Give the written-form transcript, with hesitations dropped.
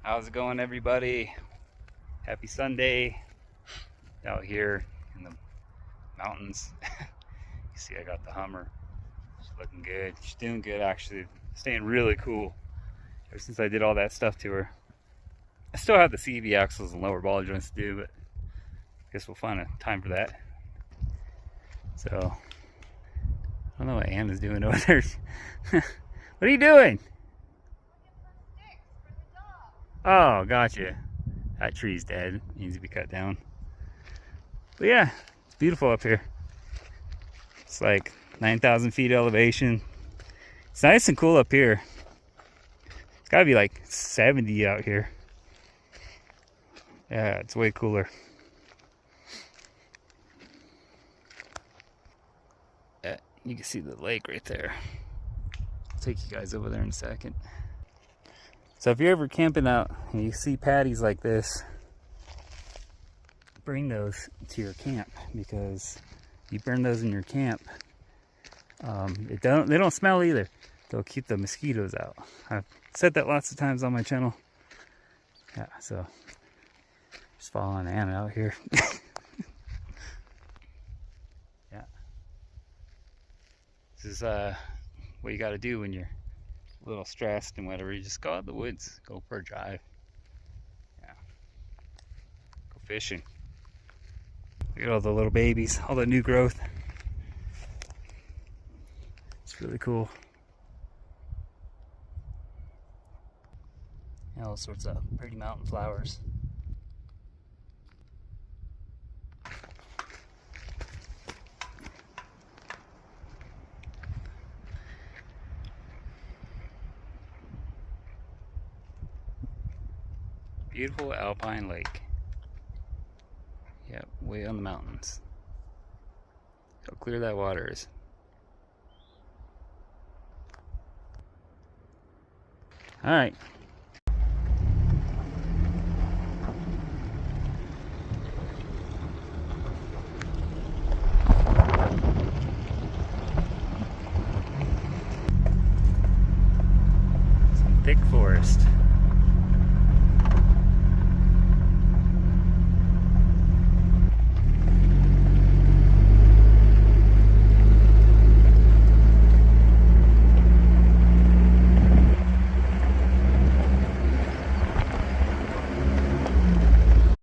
How's it going, everybody? Happy Sunday out here in the mountains. You see I got the Hummer. She's looking good. She's doing good, actually. Staying really cool ever since I did all that stuff to her. I still have the CV axles and lower ball joints to do, but I guess we'll find a time for that. So I don't know what Anna's doing over there. What are you doing? Oh, gotcha. That tree's dead. Needs to be cut down. But yeah, it's beautiful up here. It's like 9,000 feet elevation. It's nice and cool up here. It's gotta be like 70 out here. Yeah, it's way cooler. Yeah, you can see the lake right there. I'll take you guys over there in a second. So if you're ever camping out and you see patties like this, bring those to your camp, because you burn those in your camp, they don't smell either. They'll keep the mosquitoes out. I've said that lots of times on my channel. Yeah, so just following Anna out here. Yeah, this is what you got to do when you're a little stressed and whatever. You just go out in the woods, go for a drive. Yeah, go fishing. Look at all the little babies, all the new growth. It's really cool. And all sorts of pretty mountain flowers. Beautiful alpine lake. Yep, way on the mountains. How clear that water is. All right. Some thick forest.